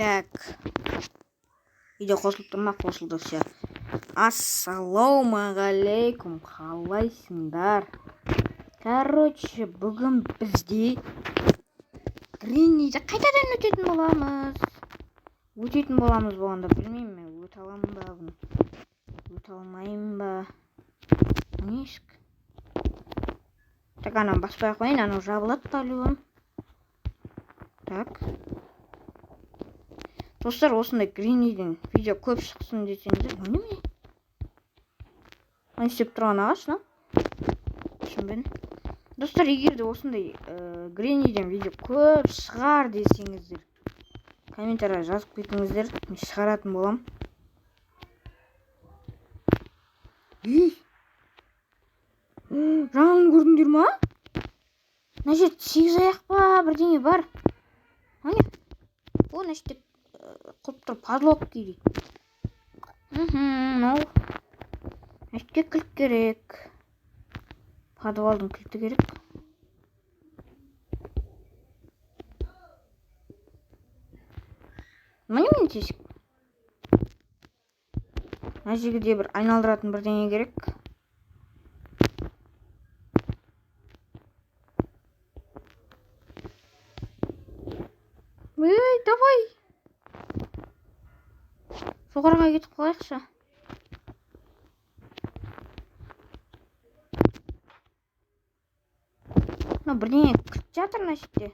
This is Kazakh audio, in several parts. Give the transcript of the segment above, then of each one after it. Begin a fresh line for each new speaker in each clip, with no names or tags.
Так. Видео қосылып тұр ма? Қосылды все. Ассалаумағалейкум, қалайсыңдар? Короче, бүгін бізде Гринниді қайтадан өтетін боламыз. Болғанда білмеймін мен, өте аламын ба бұны? Өте алмайым ба? Нешік? Так, анам баспай қойын, анау жабылады по-любому. Так. Достар, осындай Гринниден видео көп шықсын десеңіздер, неме? Оны істеп тұрған ағаш, на? Түсінбедім. Достар, егер де осындай Гринниден видео көп шығар десеңіздер, комментария жазып кетіңіздер, мен шығаратын болам. Жаңын көрдіңдер ма? Мына жерде 8 аяқ па, бірдеңе бар. Ане? О, мына жерде қылып тұр, подлог дейді. Мынау. Мына жерде кілт керек. Подвалдың кілті керек. Міне тесік. Мына жерде бір айналдыратын бірдеңе керек. Давай. Жоғарыға кетіп қалайықшы. Бірдеңе күтіп жатыр мына жерде.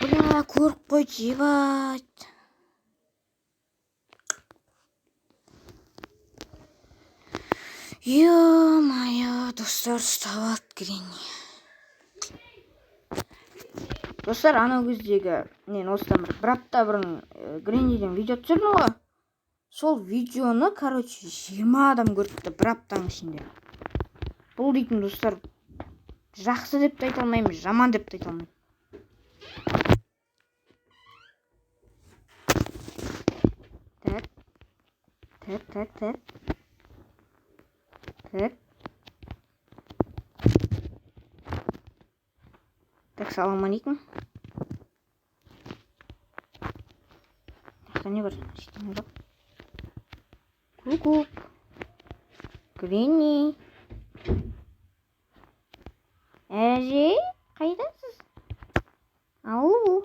Бля, көріп қой, жебать. Ё-моё, достар, ұстап Гринни. Достар, анау кездегі, мен осыдан бір апта бұрын Гринниден видео түсірдім ғой. Сол видеоны, короче, 20 адам көріпті бір аптаның ішінде. Бұл дейтін, достар, жақсы деп те айта алмаймын, жаман деп те айта алмаймын. Так, салам алейкум. Что не бар? Ку-ку. Гринни. Әже, қайдасыз? Ау.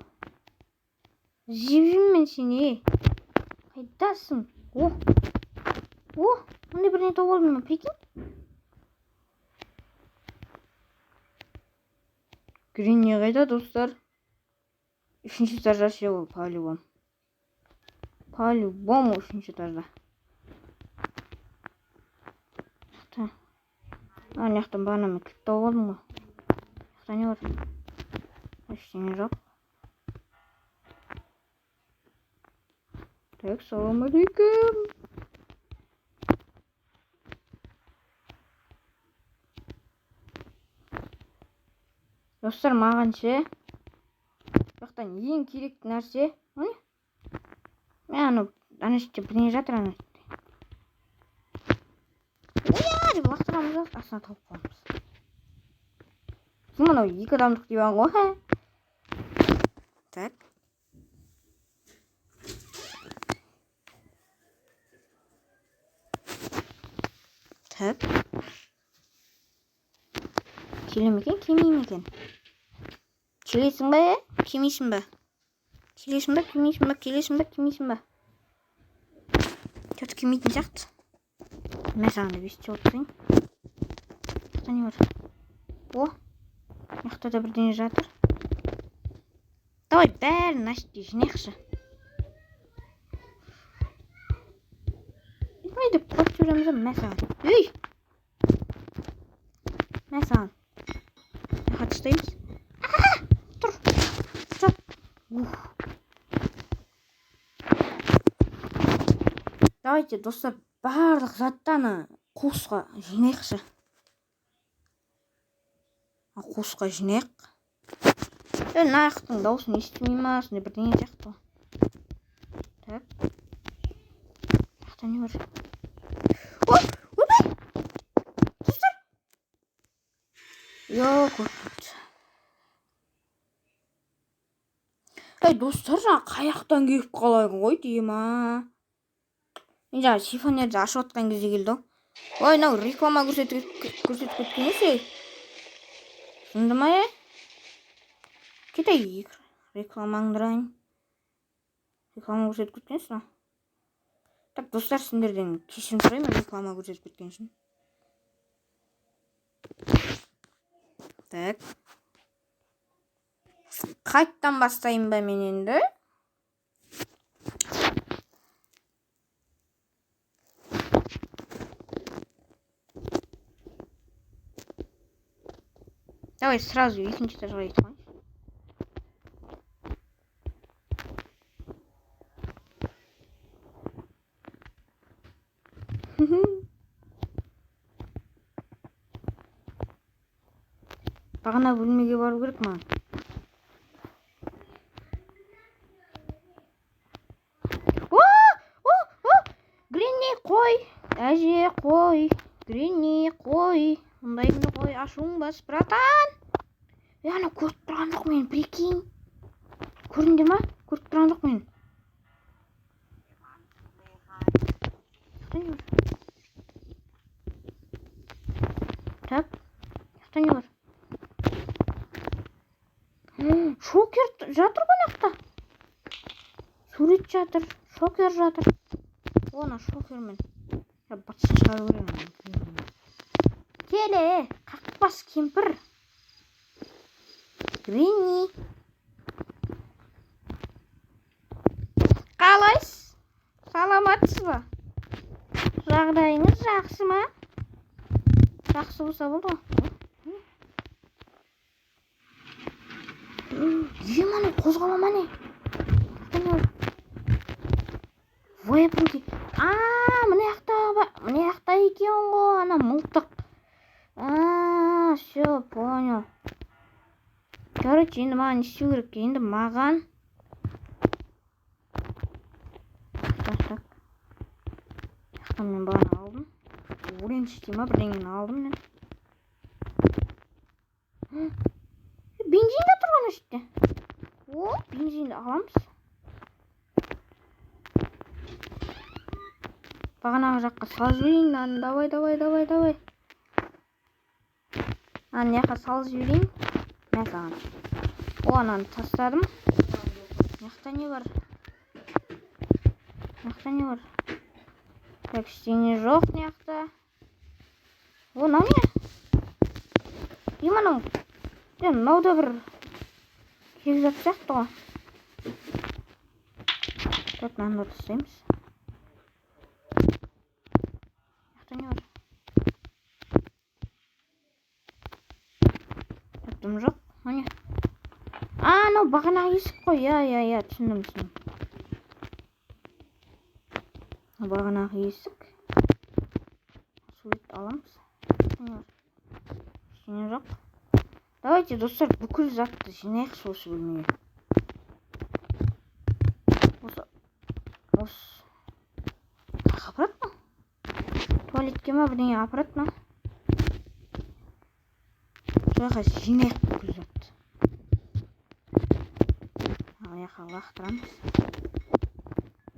Жеп мен сені. Қайдасың? О, мындай біріне тауып алдым ма, прикинь? Гринни қайда, достар? 3-ші этажда ше ол, по-любому. По-любому 3-ші этажда. Аяқтан бағанамын кілт тауып алдым ғой. Аяқта не бар? Ештеңе жоқ. Так, салам алейкум. Достар, маған ше жақтан ең керек нәрсе, не? Мен ана жерде бірдеңе жатыр, ана жерде. Деп лақтырамыз, астына тауып қаламыз. Мынау 2 адамдық диван ғой. Так. Так. Келе ме екен, келмей ме екен? Келесің ба, келмейсің ба? Келесің ба, келмейсің ба? Келесің ба, келмейсің ба? Что-то келмейтін сияқты. Мен саған да бесте отырайын. Жақта не бар? О, жақта да бірдеңе жатыр. Давай бәрін ашты жинайықшы. Давай деп қойып жүреміз, мен саған. Үй! Мен саған. Жаққа тастаймыз. Тұр. Стоп. Давайте, достар, барлық заттаны қуысқа жинайықшы. Қуысқа жинайық. Наяқтың дауысын естімей ма, сондай бірдеңе сияқты. Так. Жақта не бар? Ойбай! Достар! Yok көрсетті. Ей достар, жаңа қаяқтан келіп қалайын ғой деймін Мен жаңа шифонерді ашып отқан кезде келді ғой. Ой, мынау реклама көрсетіп кеткен есе. Шынды ма кетейік. Рекламаңдырайын. Реклама көрсетіп кеткенсің. Так, достар, сендерден кешірім сұраймын реклама көрсетіп кеткен үшін. Так. Қайттан бастайын ба мен енді? Давай сразу екінші этажға кетіп қояйын. Бағана бөлмеге бару керек маған. Гренни, қой. Әже, қой. Гренни, қой. Мұндайымды қой, ашуың бас, братан. Ана көріп тұрған жоқ мен, прикинь. Көрінді ма? Көріп тұрған жоқ мен. Так, жақта не бар? Шокер жатыр ғой жақта. Сурет жатыр, шокер жатыр. Она шокермен. Я батсын шығару керемін. Келе, қақпас кемпір. Гренни. Қалайсыз? Саламатсыз ба? Жағдайыңыз жақсы ма? Жақсы болса болды ғой. Еманы қозғалама не? Вайпруки. Мына жақта екен ғой, ана мылтық. Все, понял. Короче, енді маған не істеу керек? Енді маған так. Мен бағана алдым. Оранж дейма бірдеңені алдым мен. Бензин де тұрған үстте. О, бензинді аламыз. Бағанағы жаққа салып жіберейін. Давай. Ана жаққа салып жіберейін. Мен саған. О, ананы тастадым. Жақта не бар? Так, ештеңе жоқ жақта. О, мынау не? Еманау. Мынауда бір кекзат сияқты ғой. Так, мынаны тастаймыз. Жақта не бар? Таптым жоқ. О не? Мынау бағанағы есік қой. Я, түсіндім. Бағанағы есік. Сурет аламыз. Ештеңе жоқ. Давайте, достар, бүкіл затты жинайықшы осы бөлмеге. Осы. Апарат ма? Туалетке ма бірдеңе апарат ма? Жаққа жинайық бүкіл затты. Аяққа лақтырамыз.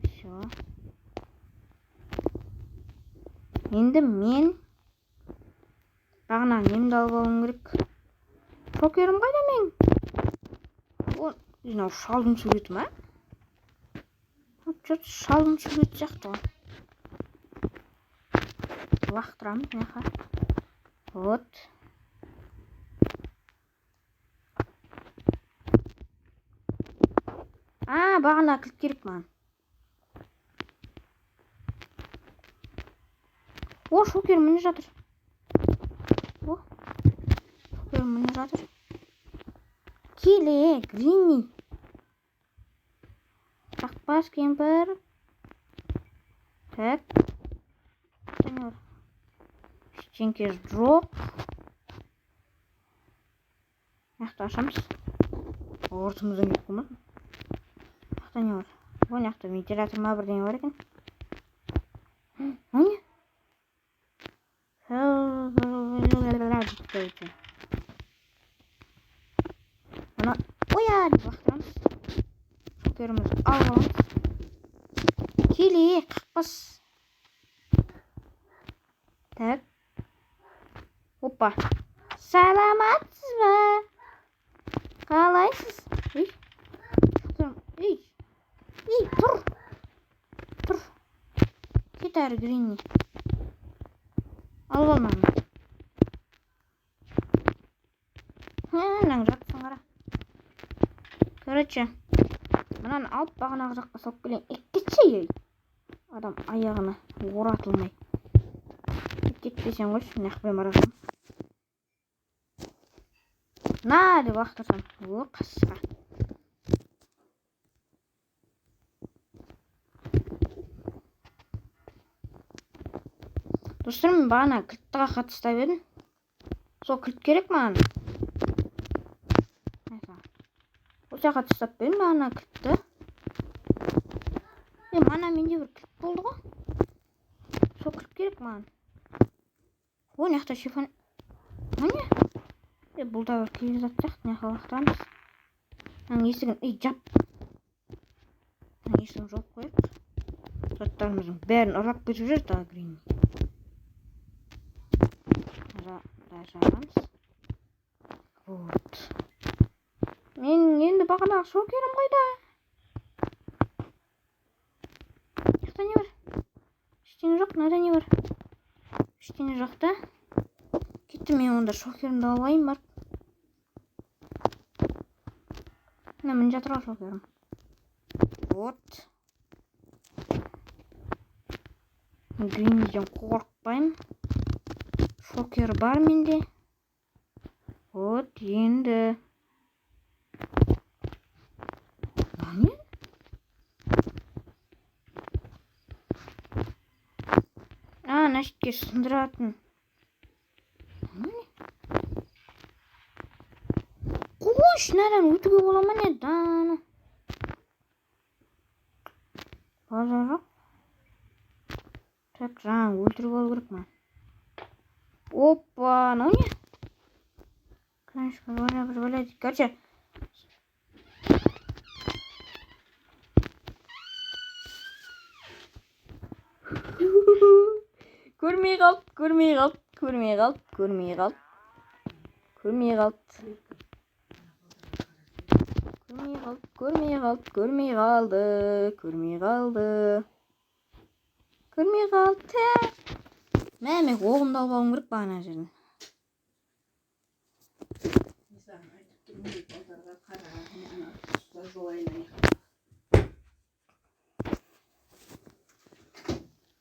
Все. Енді мен бағана немді алып алуым керек. Шокерім қайда мен? О, мынау шалдың суреті ма? Шалдың суреті сияқты ғой. Лақтырамыз мынақа. Вот. Бағана кілт керек маған. О, шокер міне жатыр. Келе, Гренни. Қақпас кемпір. Так. Ештеңе жоқ. Жақта ашамыз. Ортымыздан кетіп қалмасын. Жақта не бар? О, жақта вентилятор ма бірдеңе бар екен. Мына оя деп лақтырамыз. Шокерімізді алып аламыз. Келе, қақпас. Так. Опа. Саламатсыз ба? Қалайсыз? Ей, тұр. Кет әрі Гринни. Алып алмағын. Мынаны жатсың қара. Короче, мынаны алып бағанағы жаққа салып келейін. Кетші ей. Адам аяғына оратылмай. Кетпесен қойшы, нақпен барасың. На деп лақтырсам. О, қасқа. Достар, мен бағана кілттіға қатыстап едім. Сол кілт керек маған. Осы қатыстап бердім бағана кілтті. Мана менде бір кілт болды ғой. Сол кілт керек маған. О, неқта шифон. Міне? Бұл да бір келе заттақ. Неқа лақтырамыз. Есігін, жап. Есігін жоқ қойып. Заттарымыздың бәрін ұрап кетіп жүр тағы Гринни. Жағамыз. Вот. Мен енді бағанағы шокерім қойда. Жақта не бар? Ештеңе жоқ, мынада не бар? Ештеңе жоқ та. Кетті, мен онда шокерімді алайын бар. Мына мін жатыр ғой шокерім. Вот. Гринниден қорықпаймын. Шокер бар менде. Вот, енді. Мені? Нашітке сындыратын. Мені? Қойш, надан өтіге бола не даны? Базар жоқ. Так, жаңа өлтіріп алу керек ма? Опа, ну не? Конечно, блядь, короче. Көрмей қалды. Мен оғымды алып алуым керек бағана жерден.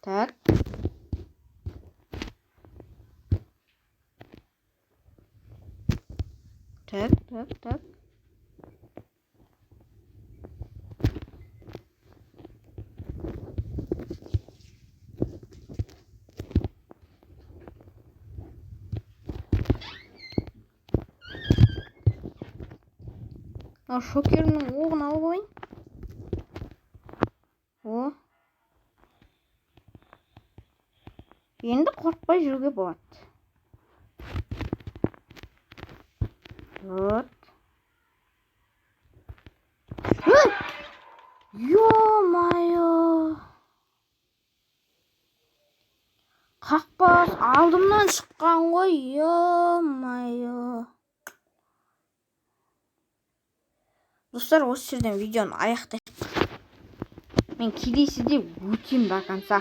Так. Так. Шокерімнің оғын алып ойын. О. Енді қорқпай жүруге болады. Вот. Ё-майо. Қақпас алдымнан шыққан ғой. Ё-майо. Достар, осы жерден видеоны аяқтайық. Мен келесіде өтем до конца.